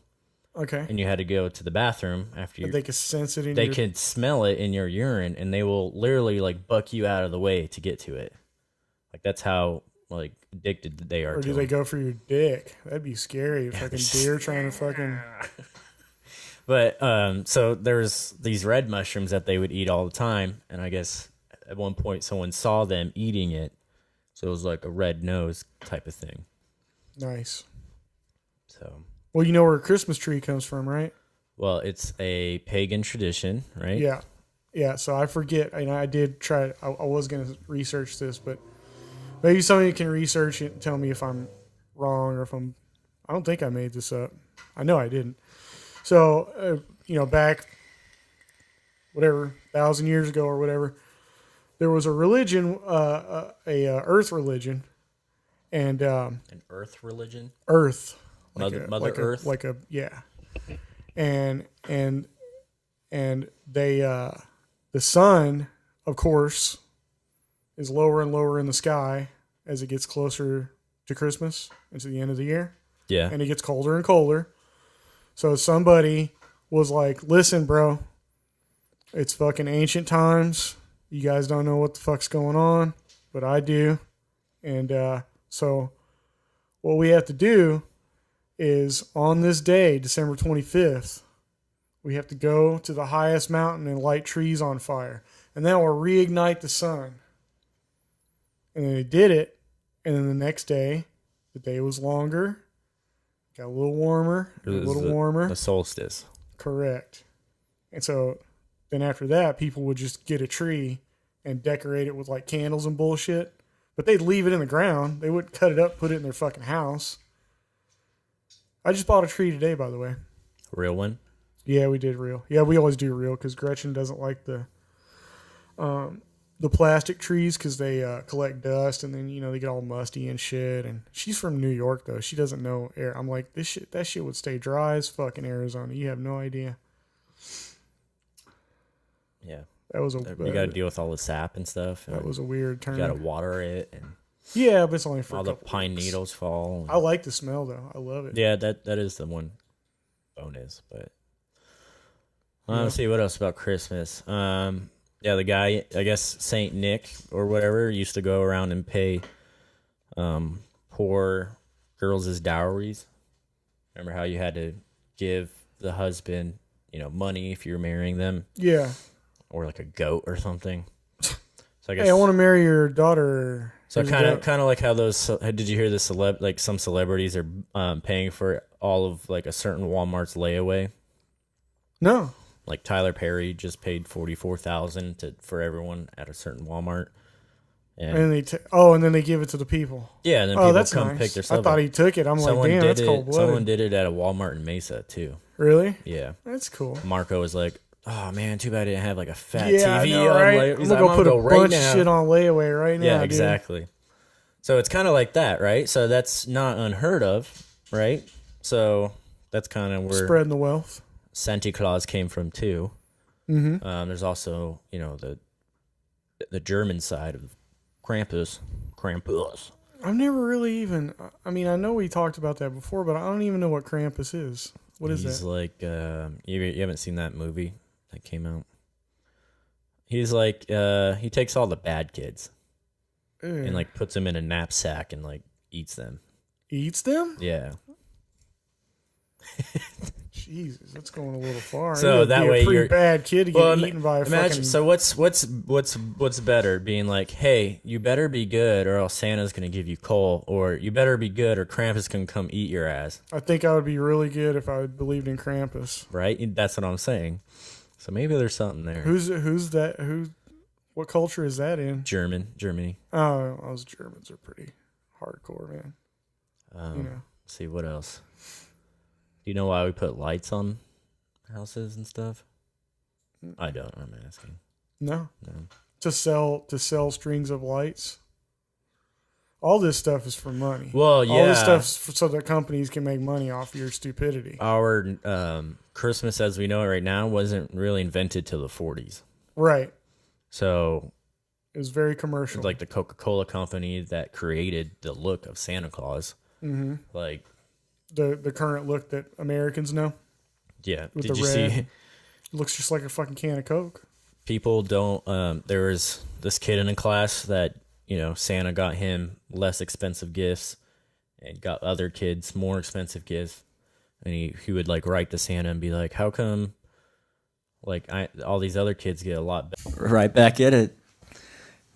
Okay. and you had to go to the bathroom after you, They can sense it in they your... could smell it in your urine, and they will literally like buck you out of the way to get to it. Like that's how like addicted they are. Or to do they them. go for your dick? That'd be scary. Fucking deer trying to fucking... But so there's these red mushrooms that they would eat all the time, and I guess at one point someone saw them eating it, so it was like a red nose type of thing. Nice. So, Well, you know where a Christmas tree comes from, right? well, it's a pagan tradition, right? Yeah. Yeah, so I forget. I did try... I was going to research this, but maybe somebody can research it and tell me if I'm wrong or if I'm... I don't think I made this up. I know I didn't. So, back, whatever, 1,000 years ago or whatever, there was a religion, earth religion, and An earth religion, earth, Mother Earth, yeah, and they the sun, of course, is lower and lower in the sky as it gets closer to Christmas and to the end of the year, yeah. and it gets colder and colder. So somebody was like, "Listen, bro, it's fucking ancient times. You guys don't know what the fuck's going on, but I do. And so what we have to do is on this day, December 25th, we have to go to the highest mountain and light trees on fire. And that will reignite the sun." And then they did it. And then the next day, the day was longer. Got a little warmer. A little warmer. The solstice. Correct. And so then after that, people would just get a tree and decorate it with like candles and bullshit. But they'd leave it in the ground. They wouldn't cut it up, put it in their fucking house. I just bought a tree today, by the way. Real one? Yeah, we did real. Yeah, we always do real because Gretchen doesn't like the plastic trees because they collect dust and then they get all musty and shit. And she's from New York though; she doesn't know air. I'm like, that shit would stay dry as fucking Arizona. You have no idea. Yeah. That was You got to deal with all the sap and stuff. that was a weird turn. You got to water it, and Yeah, but it's only for all a the couple pine weeks. needles fall. I like the smell though. I love it. Yeah, that is the one bonus. But let's see what else about Christmas. Yeah, the guy, I guess Saint Nick or whatever, used to go around and pay poor girls as dowries. Remember how you had to give the husband, money if you're marrying them, Yeah. or like a goat or something. So I guess Hey, I want to marry your daughter. so Here's a kind goat. of like how those. Did you hear the like some celebrities are paying for all of like a certain Walmart's layaway? No. Like Tyler Perry just paid $44,000 for everyone at a certain Walmart, Yeah. And then they give it to the people. Yeah, and then Oh, people that's come nice. pick their I stuff thought up. he took it. I'm like, Someone damn, did that's it. cold Someone blooded. did it at a Walmart in Mesa too. Really? Yeah. That's cool. Marco was like, "Oh man, too bad I didn't have like a fat Yeah, I TV know, on." right? He's I'm gonna like, go put a right bunch now. of shit on layaway right now. Yeah, dude. exactly. So it's kind of like that, right? So that's not unheard of, right? So that's kind of where Spreading the wealth. Santa Claus came from too. Mm-hmm. There's also, the German side of Krampus. I've never really even. I mean, I know we talked about that before, but I don't even know what Krampus is. What is He's that? like, you haven't seen that movie that came out? He's like, he takes all the bad kids and like puts them in a knapsack and like eats them. Eats them? Yeah. Jesus, that's going a little far. So You'd that be way a pretty you're- bad kid to get eaten by a imagine. fucking. So what's better? Being like, hey, you better be good, or else Santa's gonna give you coal, or you better be good, or Krampus can come eat your ass. I think I would be really good if I believed in Krampus. Right? That's what I'm saying. So maybe there's something there. Who's that? What culture is that in? Germany. Oh, those Germans are pretty hardcore, man. You know. Let's see what else. Do you know why we put lights on houses and stuff? I don't. I'm asking. No. No. To sell strings of lights. All this stuff is for money. Well, yeah. All this stuff so that companies can make money off your stupidity. Our Christmas as we know it right now wasn't really invented till the 40s. Right. So It was very commercial. like the Coca-Cola company that created the look of Santa Claus. Mm-hmm. Like the current look that Americans know. yeah. With Did the you red. see? Looks just like a fucking can of Coke. People don't. There was this kid in a class that Santa got him less expensive gifts, and got other kids more expensive gifts, and he would like write to Santa and be like, "How come, like all these other kids get a lot better?" Right back at it.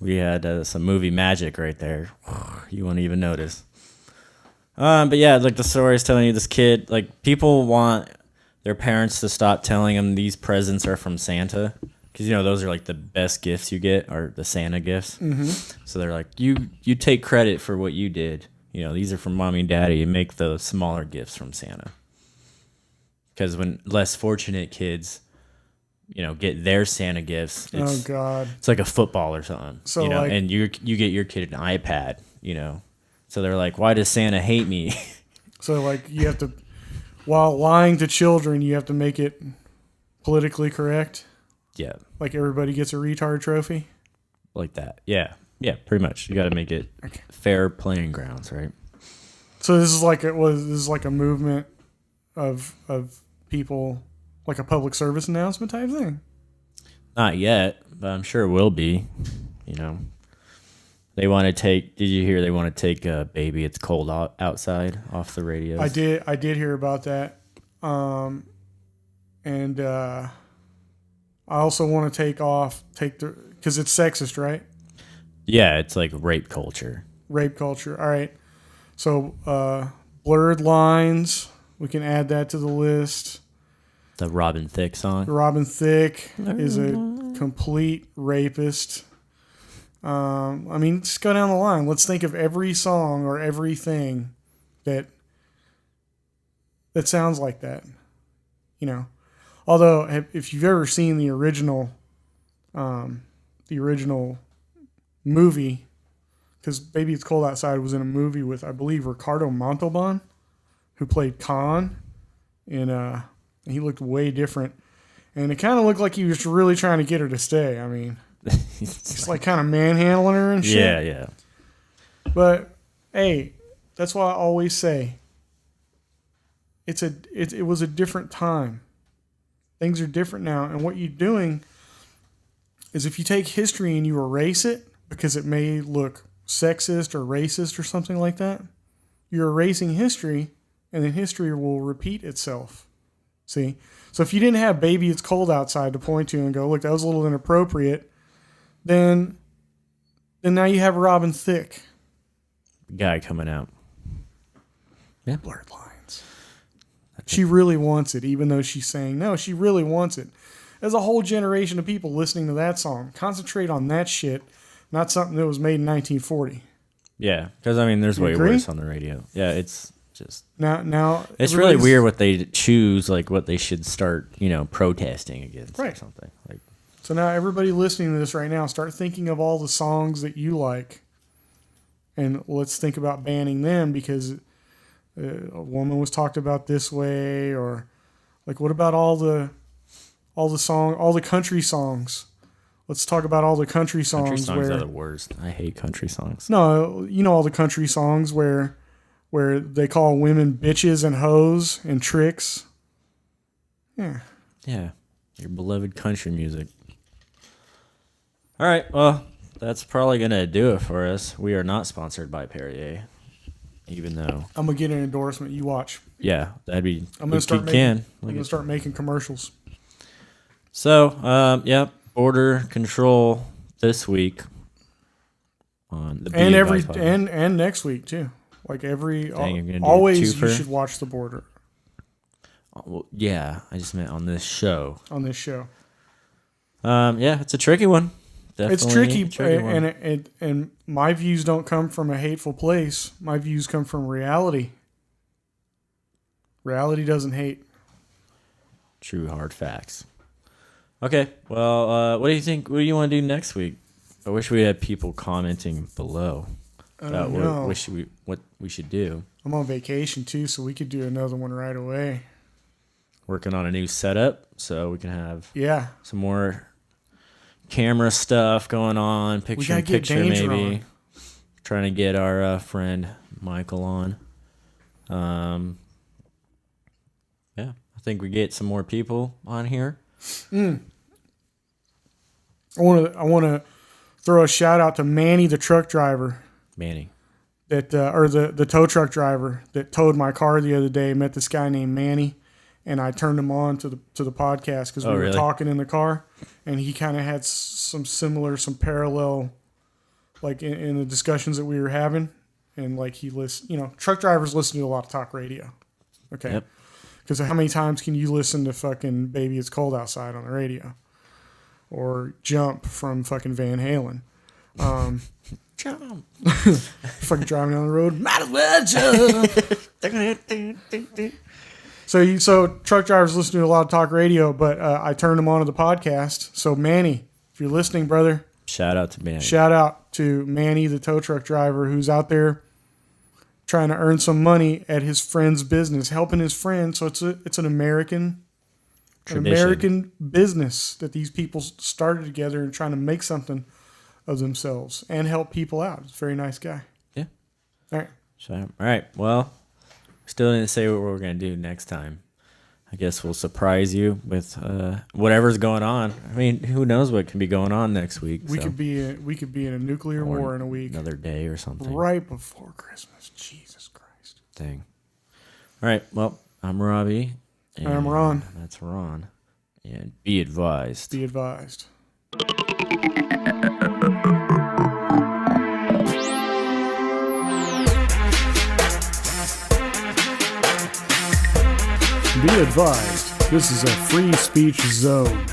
We had some movie magic right there. You won't even notice. But yeah, like the story is telling you this kid, like people want their parents to stop telling them these presents are from Santa. Because, those are like the best gifts you get are the Santa gifts. Mm-hmm. So they're like, you take credit for what you did. These are from mommy and daddy, and make the smaller gifts from Santa. Because when less fortunate kids, get their Santa gifts, Oh God. it's like a football or something. So, like- and you get your kid an iPad, So they're like, why does Santa hate me? So like you have to, while lying to children, you have to make it politically correct. Yeah, Like everybody gets a retard trophy. like that. Yeah, pretty much. You got to make it fair playing grounds, right? So this is like a movement of people, like a public service announcement type thing. Not yet, but I'm sure it will be. They want to take. Did you hear? They want to take "Baby, It's Cold Outside" off the radio. I did hear about that, and I also want to because it's sexist, right? Yeah, it's like rape culture. Rape culture. All right. So blurred lines. We can add that to the list. The Robin Thicke song. Robin Thicke is a complete rapist. Just go down the line. Let's think of every song or everything that sounds like that. Although if you've ever seen the original movie, because Baby It's Cold Outside was in a movie with, I believe, Ricardo Montalban, who played Khan, and he looked way different, and it kind of looked like he was really trying to get her to stay. I mean. It's like kind of manhandling her and shit. Yeah. But hey, that's why I always say it was a different time. Things are different now, and what you're doing is if you take history and you erase it because it may look sexist or racist or something like that, you're erasing history, and then history will repeat itself. See? So if you didn't have Baby It's Cold Outside to point to and go, look, that was a little inappropriate, then now you have Robin Thicke. Guy coming out. Yeah. Blurred lines. She really wants it, even though she's saying no, she really wants it. There's a whole generation of people listening to that song. Concentrate on that shit. not something that was made in 1940. Yeah, because I mean, there's You way agree? worse on the radio. Yeah, it's just Now it's really everybody's- weird what they choose, like what they should start, protesting against or Right. something. Like, So now everybody listening to this right now, start thinking of all the songs that you like, and let's think about banning them because a woman was talked about this way, or like what about all the country songs? Let's talk about all the country songs. country songs where are the worst. I hate country songs. no, all the country songs where they call women bitches and hoes and tricks. Yeah. Yeah, your beloved country music. All right, well, that's probably gonna do it for us. We are not sponsored by Perrier, even though, I'm gonna get an endorsement. You watch. yeah, that'd be. I'm gonna start we making. can. I'm gonna start making commercials. So, yeah, border control this week on the And Be every Advised podcast. and next week too. Like every Dang, you're gonna do a always you twofer? should watch the border Well, yeah, I just meant on this show. on this show. Yeah, it's a tricky one. It's Definitely tricky, a one. and my views don't come from a hateful place. My views come from reality. Reality doesn't hate. True hard facts. Okay, well, what do you think? What do you want to do next week? I wish we had people commenting below I about don't know. what we should do. I'm on vacation too, so we could do another one right away. Working on a new setup, so we can have Yeah, some more camera stuff going on. Picture gotta in get picture, Danger maybe. on. Trying to get our friend Michael on. Yeah, I think we get some more people on here. I want to throw a shout out to Manny, the truck driver. Manny. That or the tow truck driver that towed my car the other day. Met this guy named Manny, and I turned him on to the podcast because we were really? talking in the car, and he kind of had some parallel, like in the discussions that we were having, and like he listened. Truck drivers listen to a lot of talk radio. Okay, Yep. because how many times can you listen to fucking "Baby It's Cold Outside" on the radio, or "Jump" from fucking Van Halen? Jump. Fucking driving down the road, might as well jump. So truck drivers listen to a lot of talk radio, but I turned them on to the podcast. So Manny, if you're listening, brother, Shout out to Manny. shout out to Manny, the tow truck driver, who's out there trying to earn some money at his friend's business, helping his friend. So it's an American business that these people started together and trying to make something of themselves and help people out. It's a very nice guy. Yeah. All right. All right. Well, still didn't say what we're going to do next time. I guess we'll surprise you with whatever's going on. I mean, who knows what can be going on next week? We so. could be in a nuclear Or war in a week. Another day or something. Right before Christmas. Jesus Christ. Thing. All right. Well, I'm Robbie. And I'm Ron. That's Ron. And be advised. Be advised. Be advised, this is a free speech zone.